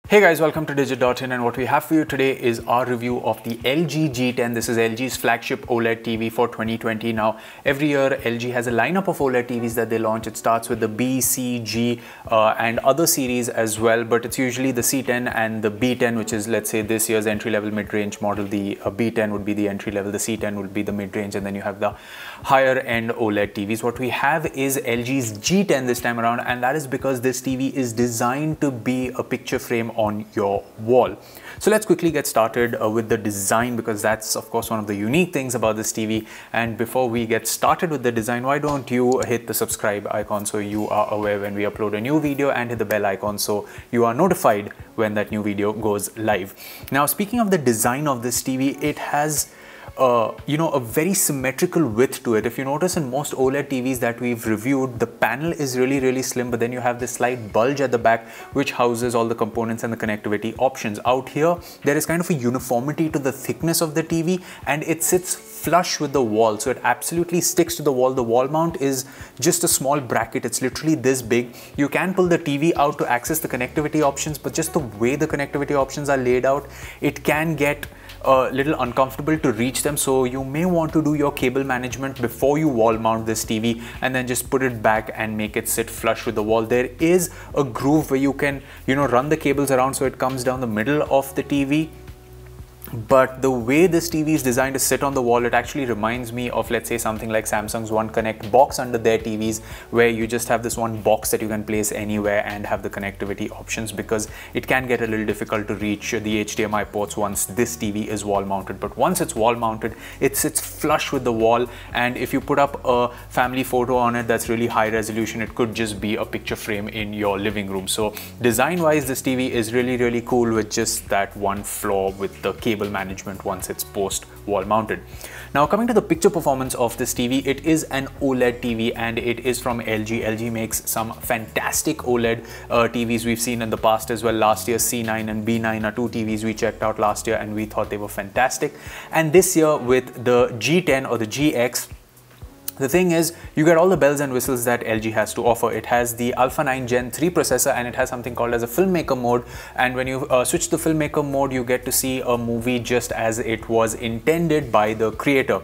Hey guys, welcome to Digit.in, and what we have for you today is our review of the LG G10. This is LG's flagship OLED TV for 2020. Now, every year LG has a lineup of OLED TVs that they launch. It starts with the B, C, G and other series as well, but it's usually the C10 and the B10, which is, let's say, this year's entry-level mid-range model. The B10 would be the entry-level, the C10 would be the mid-range, and then you have the higher-end OLED TVs. What we have is LG's G10 this time around, and that is because this TV is designed to be a picture frame on your wall. So let's quickly get started with the design, because that's of course one of the unique things about this TV. And before we get started with the design, why don't you hit the subscribe icon so you are aware when we upload a new video, and hit the bell icon so you are notified when that new video goes live. Now, speaking of the design of this TV, it has a very symmetrical width to it. If you notice, in most OLED TVs that we've reviewed, the panel is really slim, but then you have this slight bulge at the back which houses all the components and the connectivity options. Out here, there is kind of a uniformity to the thickness of the TV, and it sits flush with the wall, so it absolutely sticks to the wall. The wall mount is just a small bracket. It's literally this big. You can pull the TV out to access the connectivity options, but just the way the connectivity options are laid out, it can get a little uncomfortable to reach them. So you may want to do your cable management before you wall mount this TV, and then just put it back and make it sit flush with the wall. There is a groove where you can run the cables around so it comes down the middle of the TV. But the way this TV is designed to sit on the wall, it actually reminds me of, let's say, something like Samsung's One Connect box under their TVs, where you just have this one box that you can place anywhere and have the connectivity options, because it can get a little difficult to reach the HDMI ports once this TV is wall mounted. But once it's wall mounted, it sits flush with the wall, and if you put up a family photo on it that's really high resolution, it could just be a picture frame in your living room. So design wise, this TV is really cool, with just that one flaw with the cable management once it's post wall mounted. Now, coming to the picture performance of this TV, it is an OLED TV and it is from LG. LG makes some fantastic OLED TVs we've seen in the past as well. Last year, C9 and B9 are two TVs we checked out last year and we thought they were fantastic. And this year with the G10 or the GX, the thing is, you get all the bells and whistles that LG has to offer. It has the Alpha 9 Gen 3 processor, and it has something called as a filmmaker mode. And when you switch to filmmaker mode, you get to see a movie just as it was intended by the creator.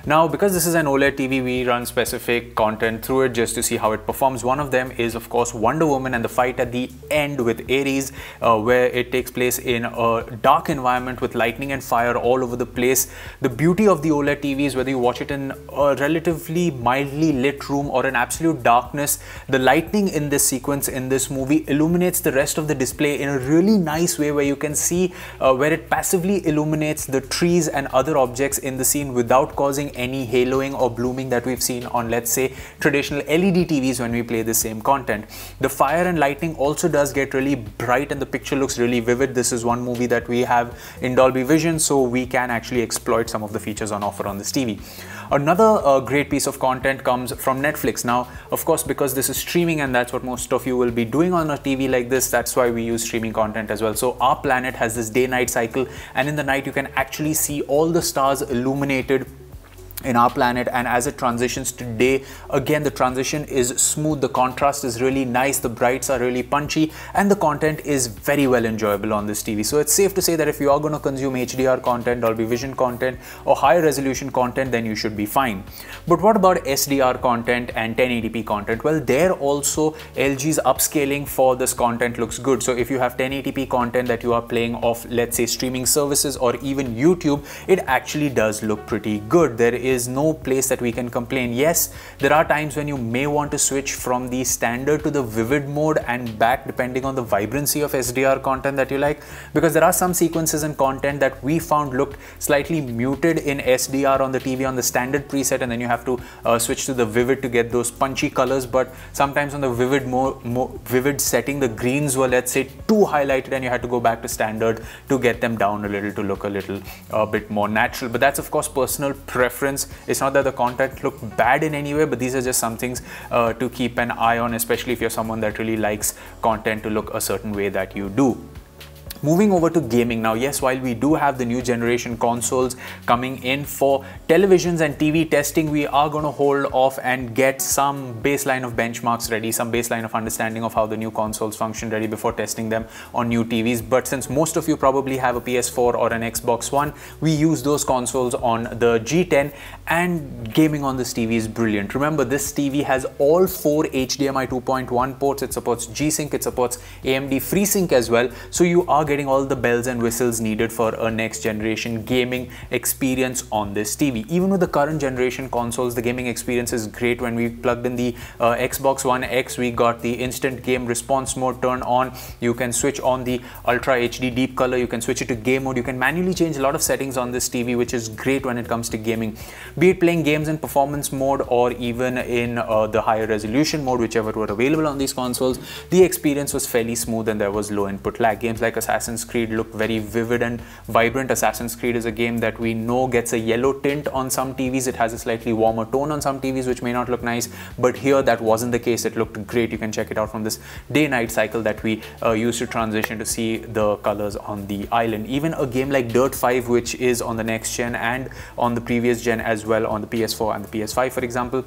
Now, because this is an OLED TV, we run specific content through it just to see how it performs. One of them is, of course, Wonder Woman and the fight at the end with Ares, where it takes place in a dark environment with lightning and fire all over the place. The beauty of the OLED TV is, whether you watch it in a relatively mildly lit room or in absolute darkness, the lightning in this sequence, in this movie, illuminates the rest of the display in a really nice way, where you can see where it passively illuminates the trees and other objects in the scene without causing any haloing or blooming that we've seen on, let's say, traditional LED TVs when we play the same content. The fire and lightning also does get really bright and the picture looks really vivid. This is one movie that we have in Dolby Vision, so we can actually exploit some of the features on offer on this TV. Another great piece of content comes from Netflix. Now, of course, because this is streaming and that's what most of you will be doing on a TV like this, that's why we use streaming content as well. So our planet has this day-night cycle, and in the night you can actually see all the stars illuminated in our planet. And as it transitions to day, again, the transition is smooth, the contrast is really nice, the brights are really punchy, and the content is very well enjoyable on this TV. So it's safe to say that if you are going to consume HDR content, Dolby Vision content, or higher resolution content, then you should be fine. But what about SDR content and 1080p content? Well, there also LG's upscaling for this content looks good. So if you have 1080p content that you are playing off, let's say, streaming services or even YouTube, it actually does look pretty good. There is no place that we can complain. Yes, there are times when you may want to switch from the standard to the vivid mode and back, depending on the vibrancy of SDR content that you like, because there are some sequences and content that we found looked slightly muted in SDR on the TV on the standard preset, and then you have to switch to the vivid to get those punchy colors. But sometimes on the vivid setting, the greens were, let's say, too highlighted, and you had to go back to standard to get them down a little to look a little bit more natural. But that's of course personal preference. It's not that the content look bad in any way, but these are just some things to keep an eye on, especially if you're someone that really likes content to look a certain way that you do. Moving over to gaming now, yes, while we do have the new generation consoles coming in for televisions and TV testing, we are going to hold off and get some baseline of benchmarks ready, some baseline of understanding of how the new consoles function ready before testing them on new TVs. But since most of you probably have a PS4 or an Xbox One, we use those consoles on the G10, and gaming on this TV is brilliant. Remember, this TV has all 4 HDMI 2.1 ports. It supports G-Sync, it supports AMD FreeSync as well, so you are getting all the bells and whistles needed for a next generation gaming experience on this TV. Even with the current generation consoles, the gaming experience is great. When we plugged in the Xbox One X, we got the instant game response mode turned on. You can switch on the Ultra HD deep color, you can switch it to game mode, you can manually change a lot of settings on this TV, which is great when it comes to gaming. Be it playing games in performance mode or even in the higher resolution mode, whichever were available on these consoles, the experience was fairly smooth and there was low input lag. Games like Assassin's Creed look very vivid and vibrant. Assassin's Creed is a game that we know gets a yellow tint on some TVs. It has a slightly warmer tone on some TVs, which may not look nice, but here that wasn't the case. It looked great. You can check it out from this day-night cycle that we used to transition to see the colors on the island. Even a game like Dirt 5, which is on the next gen and on the previous gen as well, on the PS4 and the PS5 for example,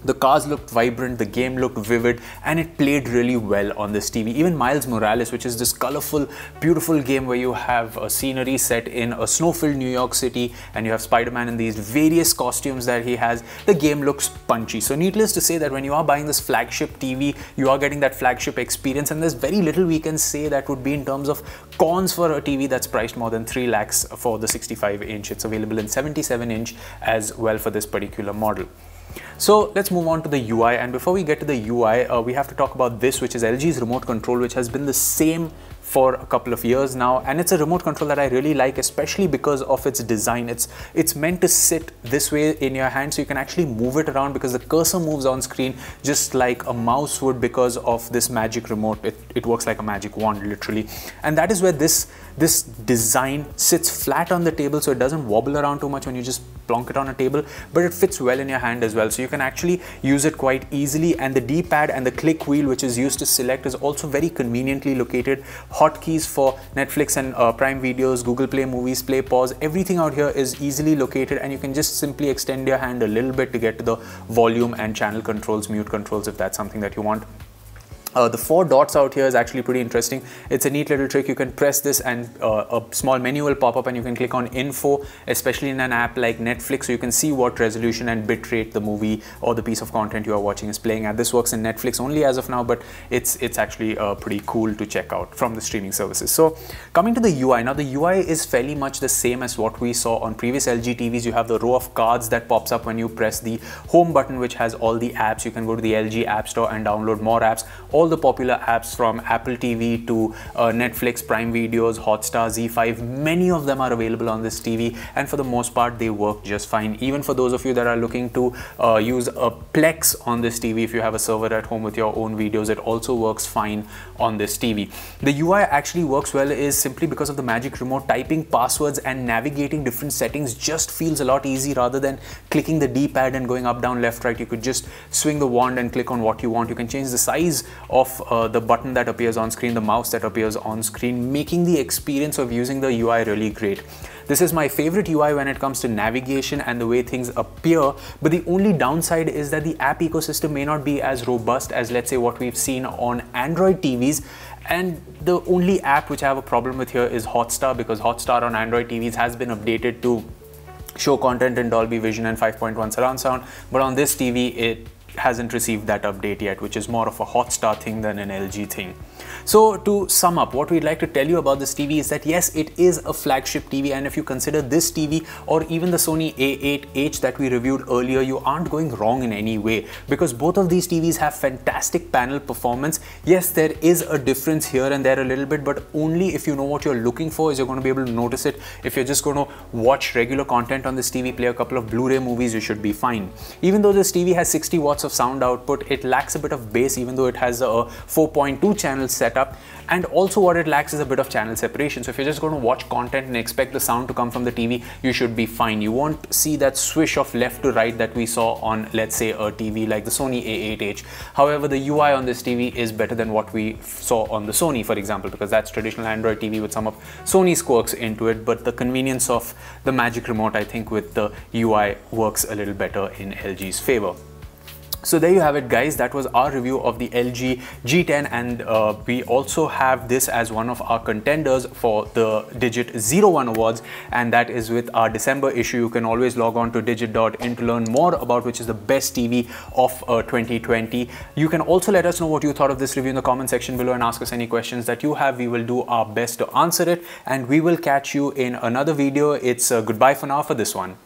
the cars looked vibrant, the game looked vivid, and it played really well on this TV. Even Miles Morales, which is this colorful, beautiful game where you have a scenery set in a snow-filled New York City and you have Spider-Man in these various costumes that he has, the game looks punchy. So needless to say that when you are buying this flagship TV, you are getting that flagship experience, and there's very little we can say that would be in terms of cons for a TV that's priced more than 3 lakhs for the 65-inch. It's available in 77-inch as well for this particular model. So let's move on to the UI, and before we get to the UI, we have to talk about this, which is LG's remote control, which has been the same for a couple of years now, and it's a remote control that I really like, especially because of its design. It's meant to sit this way in your hand, so you can actually move it around because the cursor moves on screen just like a mouse would because of this magic remote. It works like a magic wand, literally, and that is where this design sits flat on the table, so it doesn't wobble around too much when you just plonk it on a table, but it fits well in your hand as well, so you can actually use it quite easily. And the D-pad and the click wheel, which is used to select, is also very conveniently located. Hotkeys for Netflix and Prime Videos, Google Play Movies, Play Pause, everything out here is easily located, and you can just simply extend your hand a little bit to get to the volume and channel controls, mute controls, if that's something that you want. The 4 dots out here is actually pretty interesting. It's a neat little trick. You can press this and a small menu will pop up and you can click on info, especially in an app like Netflix, so you can see what resolution and bitrate the movie or the piece of content you are watching is playing at. This works in Netflix only as of now, but it's actually pretty cool to check out from the streaming services. So coming to the UI, now the UI is fairly much the same as what we saw on previous LG TVs. You have the row of cards that pops up when you press the home button, which has all the apps. You can go to the LG App Store and download more apps. All the popular apps from Apple TV to Netflix, Prime Videos, Hotstar, Z5, many of them are available on this TV, and for the most part they work just fine. Even for those of you that are looking to use a Plex on this TV, if you have a server at home with your own videos, it also works fine on this TV. The UI actually works well is simply because of the magic remote. Typing passwords and navigating different settings just feels a lot easy rather than clicking the D-pad and going up, down, left, right. You could just swing the wand and click on what you want. You can change the size of the button that appears on screen, the mouse that appears on screen, making the experience of using the UI really great. This is my favorite UI when it comes to navigation and the way things appear, but the only downside is that the app ecosystem may not be as robust as, let's say, what we've seen on Android TVs. And the only app which I have a problem with here is Hotstar, because Hotstar on Android TVs has been updated to show content in Dolby Vision and 5.1 surround sound, but on this TV it hasn't received that update yet, which is more of a Hotstar thing than an LG thing. So to sum up, what we'd like to tell you about this TV is that yes, it is a flagship TV, and if you consider this TV or even the Sony A8H that we reviewed earlier, you aren't going wrong in any way, because both of these TVs have fantastic panel performance. Yes, there is a difference here and there a little bit, but only if you know what you're looking for is you're going to be able to notice it. If you're just going to watch regular content on this TV, play a couple of Blu-ray movies, you should be fine. Even though this TV has 60 watts of sound output, it lacks a bit of bass, even though it has a 4.2 channel set. setup, and also what it lacks is a bit of channel separation. So if you're just going to watch content and expect the sound to come from the TV, you should be fine. You won't see that swish of left to right that we saw on, let's say, a TV like the Sony A8H. However, the UI on this TV is better than what we saw on the Sony, for example, because that's traditional Android TV with some of Sony's quirks into it, but the convenience of the Magic Remote, I think, with the UI works a little better in LG's favor. So there you have it, guys. That was our review of the LG G10, and we also have this as one of our contenders for the Digit 01 Awards, and that is with our December issue. You can always log on to digit.in to learn more about which is the best TV of 2020. You can also let us know what you thought of this review in the comment section below and ask us any questions that you have. We will do our best to answer it, and we will catch you in another video. It's goodbye for now for this one.